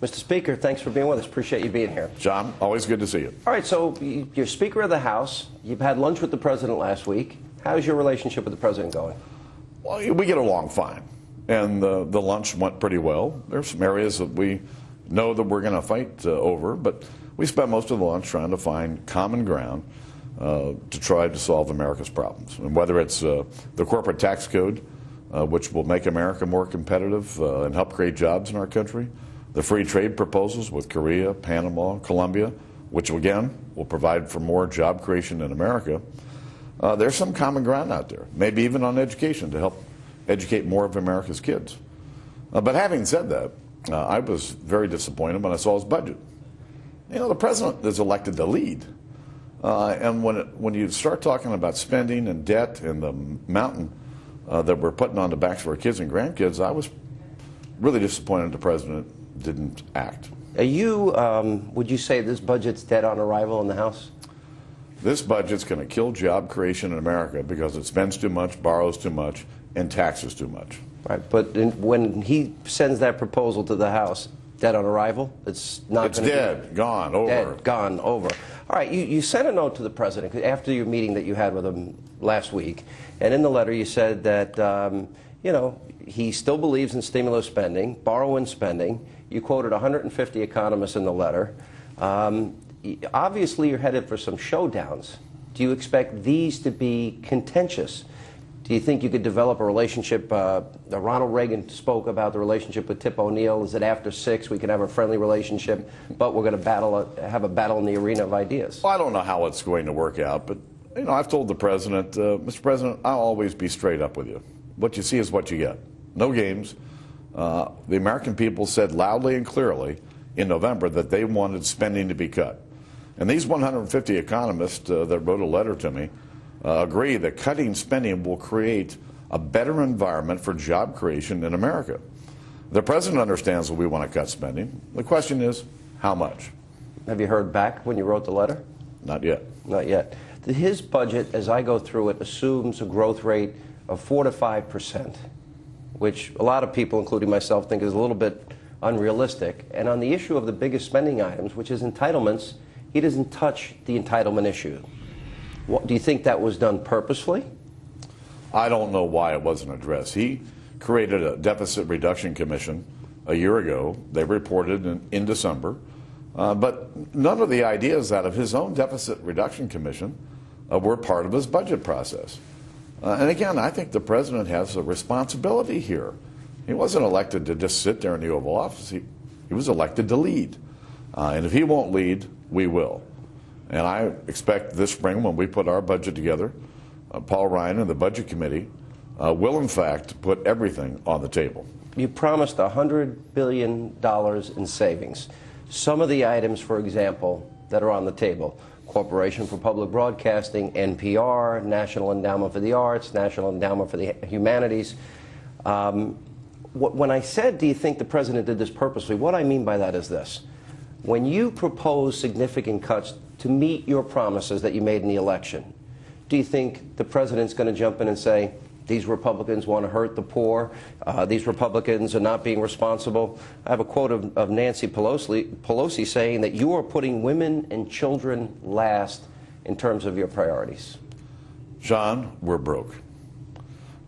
Mr. Speaker, thanks for being with us. Appreciate you being here. John, always good to see you. All right, so you're Speaker of the House. You've had lunch with the President last week. How's your relationship with the President going? Well, we get along fine, and the lunch went pretty well. There's some areas that we know that we're going to fight over, but we spent most of the lunch trying to find common ground to try to solve America's problems. And whether it's the corporate tax code, which will make America more competitive and help create jobs in our country, the free trade proposals with Korea, Panama, Colombia, which again will provide for more job creation in America. There's some common ground out there, maybe even on education to help educate more of America's kids. But having said that, I was very disappointed when I saw his budget. You know, the president is elected to lead. And when you start talking about spending and debt and the mountain that we're putting on the backs of our kids and grandkids, I was really disappointed the president didn't act. Are you, would you say this budget's dead on arrival in the House? This budget's going to kill job creation in America because it spends too much, borrows too much, and taxes too much. Right, but when he sends that proposal to the House, dead on arrival, it's not. It's dead, gone, over. Dead, gone, over. All right, you sent a note to the president after your meeting that you had with him last week, and in the letter you said that you know, he still believes in stimulus spending, borrowing spending. You quoted 150 economists in the letter. Obviously, you're headed for some showdowns. Do you expect these to be contentious? Do you think you could develop a relationship? Ronald Reagan spoke about the relationship with Tip O'Neill. Is it after 6 we can have a friendly relationship, but we're going to have a battle in the arena of ideas? Well, I don't know how it's going to work out, but you know, I've told the president, Mr. President, I'll always be straight up with you. What you see is what you get. No games. The American people said loudly and clearly in November that they wanted spending to be cut. And these 150 economists that wrote a letter to me agree that cutting spending will create a better environment for job creation in America. The president understands that we want to cut spending. The question is, how much? Have you heard back when you wrote the letter? Not yet. Not yet. His budget, as I go through it, assumes a growth rate of 4 to 5%, which a lot of people, including myself, think is a little bit unrealistic. And on the issue of the biggest spending items, which is entitlements, he doesn't touch the entitlement issue. Do you think that was done purposefully? I don't know why it wasn't addressed. He created a deficit reduction commission a year ago. They reported in December. But none of the ideas out of his own deficit reduction commission were part of his budget process. And again, I think the president has a responsibility here. He wasn't elected to just sit there in the Oval Office. He was elected to lead. And if he won't lead, we will. And I expect this spring, when we put our budget together, Paul Ryan and the Budget Committee will, in fact, put everything on the table. You promised $100 billion in savings. Some of the items, for example, that are on the table: Corporation for Public Broadcasting, NPR, National Endowment for the Arts, National Endowment for the Humanities. When I said, do you think the president did this purposely, what I mean by that is this. When you propose significant cuts to meet your promises that you made in the election, do you think the president's going to jump in and say, these Republicans want to hurt the poor, these Republicans are not being responsible? I have a quote of Nancy Pelosi saying that you are putting women and children last in terms of your priorities. John, we're broke.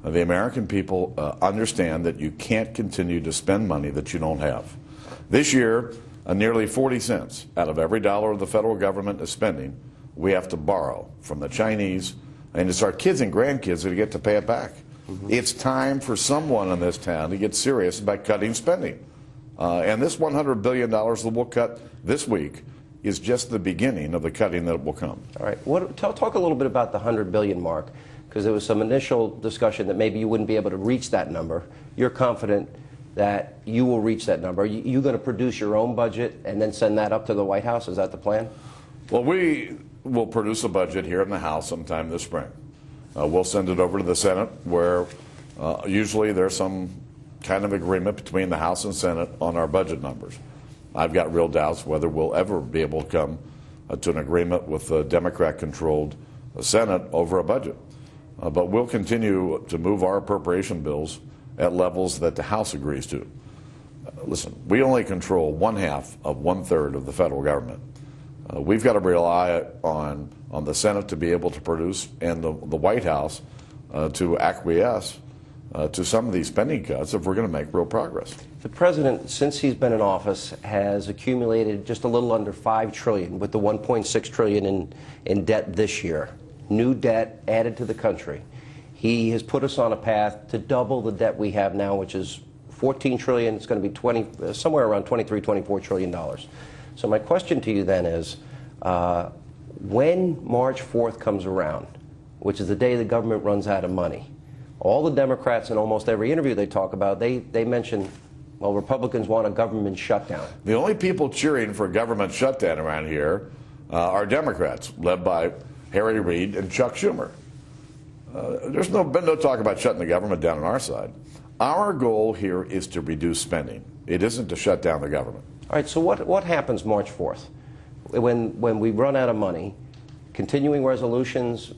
The American people understand that you can't continue to spend money that you don't have. This year, nearly 40 cents out of every dollar the federal government is spending, we have to borrow from the Chinese, and it's our kids and grandkids that get to pay it back. It's time for someone in this town to get serious about cutting spending. And this $100 billion that we'll cut this week is just the beginning of the cutting that will come. All right. Talk a little bit about the $100 billion mark, because there was some initial discussion that maybe you wouldn't be able to reach that number. You're confident that you will reach that number. Are you going to produce your own budget and then send that up to the White House? Is that the plan? Well, we will produce a budget here in the House sometime this spring. We'll send it over to the Senate, where usually there's some kind of agreement between the House and Senate on our budget numbers. I've got real doubts whether we'll ever be able to come to an agreement with the Democrat-controlled Senate over a budget. But we'll continue to move our appropriation bills at levels that the House agrees to. Listen, we only control 1/2 of 1/3 of the federal government. We've got to rely on the Senate to be able to produce and the White House to acquiesce to some of these spending cuts if we're going to make real progress. The president, since he's been in office, has accumulated just a little under $5 trillion, with the $1.6 trillion in debt this year. New debt added to the country. He has put us on a path to double the debt we have now, which is $14 trillion. It's going to be somewhere around $23, $24 trillion. So my question to you then is, when March 4th comes around, which is the day the government runs out of money, all the Democrats in almost every interview they talk about, they mention, well, Republicans want a government shutdown. The only people cheering for a government shutdown around here are Democrats, led by Harry Reid and Chuck Schumer. There's been no talk about shutting the government down on our side. Our goal here is to reduce spending. It isn't to shut down the government. All right, so what happens March 4th? When we run out of money, continuing resolutions,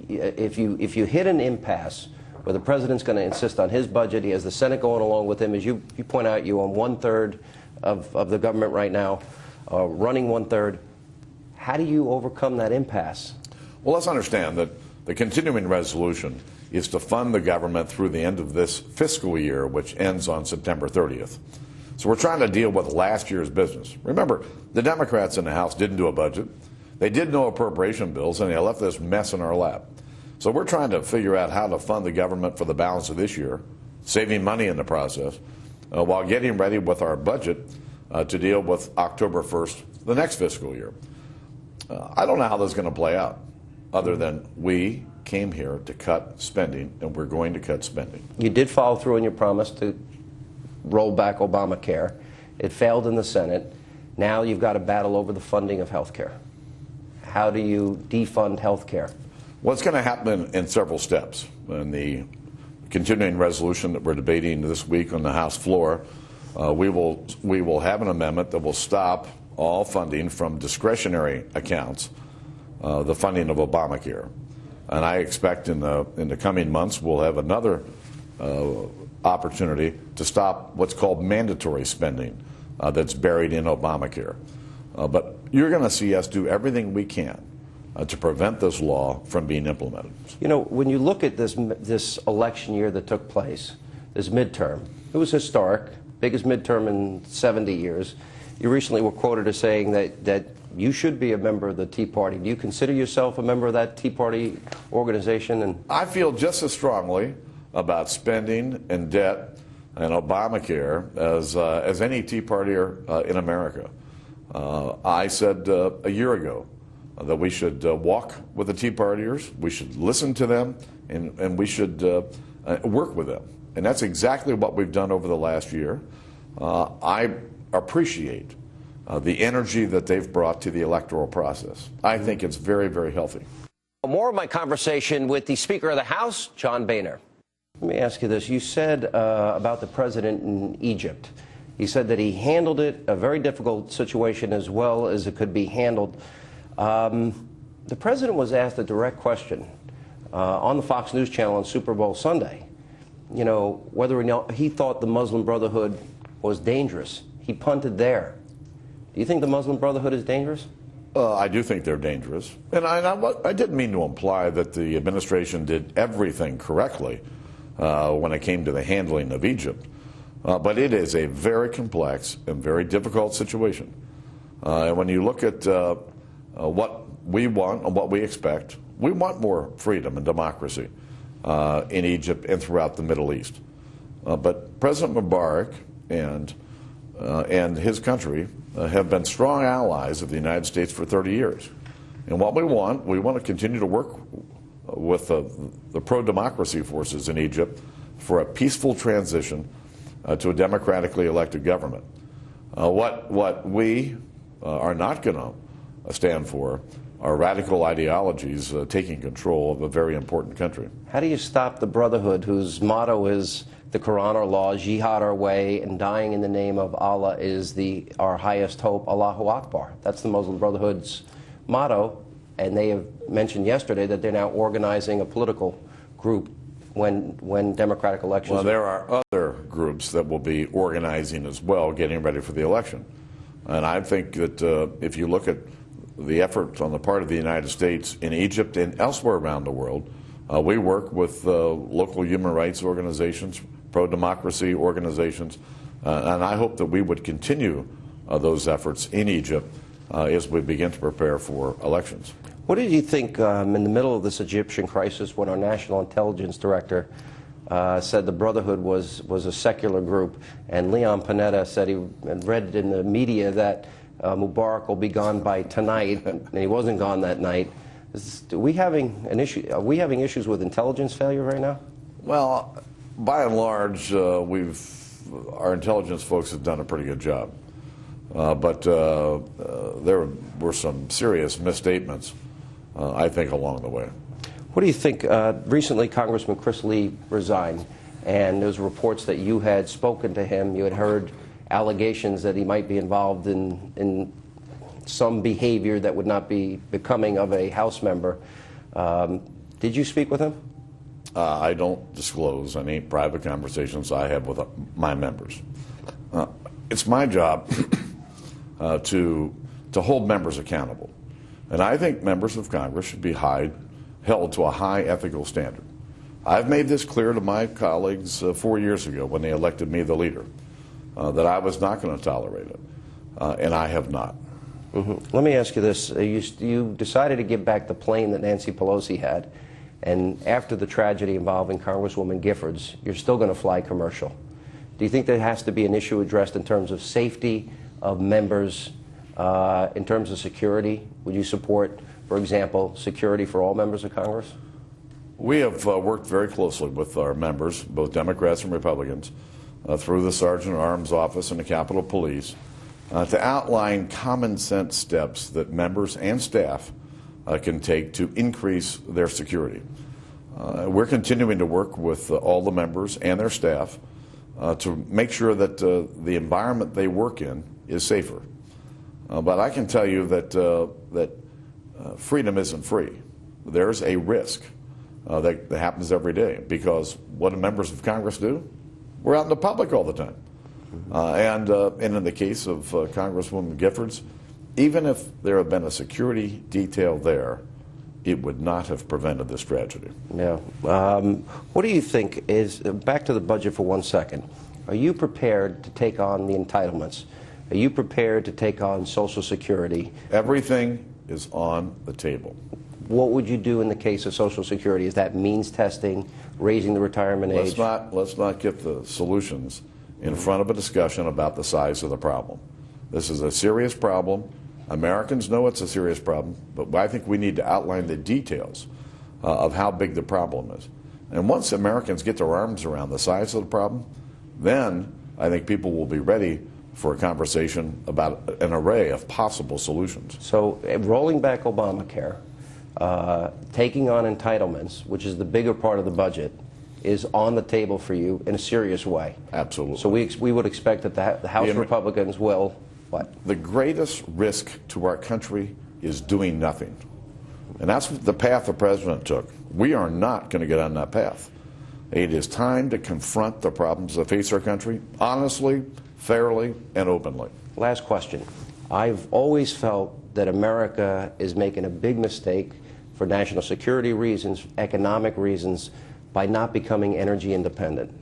if you hit an impasse where the president's going to insist on his budget, he has the Senate going along with him, as you point out, you own 1/3 of the government right now, running 1/3. How do you overcome that impasse? Well, let's understand that the continuing resolution is to fund the government through the end of this fiscal year, which ends on September 30th. So we're trying to deal with last year's business. Remember, the Democrats in the House didn't do a budget. They did no appropriation bills, and they left this mess in our lap. So we're trying to figure out how to fund the government for the balance of this year, saving money in the process, while getting ready with our budget to deal with October 1st, the next fiscal year. I don't know how this is going to play out, other than we came here to cut spending, and we're going to cut spending. You did follow through on your promise to roll back Obamacare. It failed in the Senate. Now you've got to battle over the funding of health care. How do you defund health care? Well, it's going to happen in several steps. In the continuing resolution that we're debating this week on the House floor, we will have an amendment that will stop all funding from discretionary accounts, the funding of Obamacare. And I expect in the coming months we'll have another opportunity to stop what's called mandatory spending that's buried in Obamacare. But you're going to see us do everything we can to prevent this law from being implemented. You know, when you look at this election year that took place, this midterm, it was historic, biggest midterm in 70 years. You recently were quoted as saying that you should be a member of the Tea Party. Do you consider yourself a member of that Tea Party organization? And I feel just as strongly about spending and debt and Obamacare as any Tea Partier in America. I said a year ago that we should walk with the Tea Partiers, we should listen to them, and we should work with them. And that's exactly what we've done over the last year. I appreciate the energy that they've brought to the electoral process. I think it's very, very healthy. More of my conversation with the Speaker of the House, John Boehner. Let me ask you this. You said about the president in Egypt. He said that he handled it, a very difficult situation, as well as it could be handled. The president was asked a direct question on the Fox News channel on Super Bowl Sunday. You know, whether or not he thought the Muslim Brotherhood was dangerous. He punted there. Do you think the Muslim Brotherhood is dangerous? I do think they're dangerous. And I didn't mean to imply that the administration did everything correctly when it came to the handling of Egypt. But it is a very complex and very difficult situation. And when you look at what we want and what we expect, we want more freedom and democracy in Egypt and throughout the Middle East. But President Mubarak and his country have been strong allies of the United States for 30 years. And what we want to continue to work with the pro-democracy forces in Egypt for a peaceful transition to a democratically elected government. What we are not going to stand for are radical ideologies taking control of a very important country. How do you stop the Brotherhood, whose motto is the Quran our law, jihad our way, and dying in the name of Allah is our highest hope, Allahu Akbar? That's the Muslim Brotherhood's motto, and they have mentioned yesterday that they're now organizing a political group when democratic elections. Well, there are other groups that will be organizing as well, getting ready for the election. And I think that if you look at the effort on the part of the United States in Egypt and elsewhere around the world, we work with local human rights organizations, pro-democracy organizations, and I hope that we would continue those efforts in Egypt as we begin to prepare for elections. What did you think in the middle of this Egyptian crisis when our national intelligence director said the Brotherhood was a secular group, and Leon Panetta said he had read in the media that Mubarak will be gone by tonight, and he wasn't gone that night. Are we having issues with intelligence failure right now? Well, by and large, our intelligence folks have done a pretty good job. But there were some serious misstatements, I think, along the way. What do you think? Recently, Congressman Chris Lee resigned, and there's reports that you had spoken to him. You had heard allegations that he might be involved in some behavior that would not be becoming of a House member. Did you speak with him? I don't disclose any private conversations I have with my members. It's my job to hold members accountable. And I think members of Congress should be held to a high ethical standard. I've made this clear to my colleagues 4 years ago when they elected me the leader, that I was not going to tolerate it, and I have not. Mm-hmm. Let me ask you this. You decided to give back the plane that Nancy Pelosi had, and after the tragedy involving Congresswoman Giffords, you're still going to fly commercial. Do you think there has to be an issue addressed in terms of safety of members, in terms of security? Would you support, for example, security for all members of Congress? We have worked very closely with our members, both Democrats and Republicans, through the Sergeant at Arms Office and the Capitol Police, to outline common sense steps that members and staff can take to increase their security. We're continuing to work with all the members and their staff to make sure that the environment they work in is safer. But I can tell you that freedom isn't free. There's a risk that happens every day, because what do members of Congress do? We're out in the public all the time. And in the case of Congresswoman Giffords, even if there had been a security detail there, it would not have prevented this tragedy. Yeah. What do you think is, back to the budget for 1 second, are you prepared to take on the entitlements? Are you prepared to take on Social Security? Everything is on the table. What would you do in the case of Social Security? Is that means testing, raising the retirement age? Let's not get the solutions in front of a discussion about the size of the problem. This is a serious problem. Americans know it's a serious problem, but I think we need to outline the details of how big the problem is. And once Americans get their arms around the size of the problem, then I think people will be ready for a conversation about an array of possible solutions. So rolling back Obamacare, taking on entitlements, which is the bigger part of the budget, is on the table for you in a serious way. Absolutely. So we would expect that the House Republicans will, what? The greatest risk to our country is doing nothing. And that's the path the president took. We are not going to get on that path. It is time to confront the problems that face our country honestly, fairly, and openly. Last question. I've always felt that America is making a big mistake for national security reasons, economic reasons, by not becoming energy independent.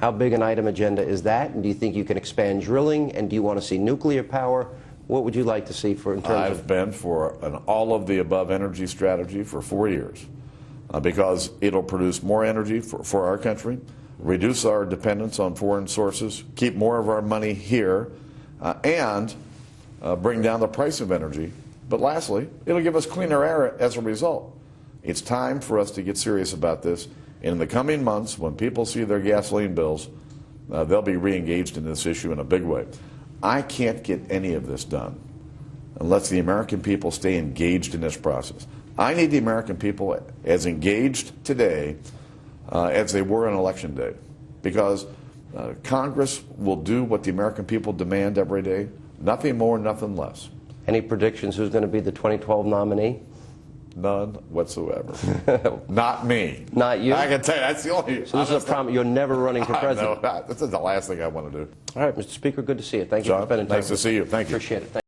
How big an item agenda is that? And do you think you can expand drilling? And do you want to see nuclear power? What would you like to see for in terms I've been for an all-of-the-above energy strategy for 4 years because it'll produce more energy for our country, reduce our dependence on foreign sources, keep more of our money here, and bring down the price of energy. But lastly, it'll give us cleaner air as a result. It's time for us to get serious about this. In the coming months, when people see their gasoline bills, they'll be re-engaged in this issue in a big way. I can't get any of this done unless the American people stay engaged in this process. I need the American people as engaged today as they were on Election Day, because Congress will do what the American people demand every day, nothing more, nothing less. Any predictions who's going to be the 2012 nominee? None whatsoever. Not me. Not you? I can tell you, that's the only... So this is a problem. You're never running for president. No, this is the last thing I want to do. All right, Mr. Speaker, good to see you. Thank you John, for spending time. nice to see you. Thank you. Appreciate it.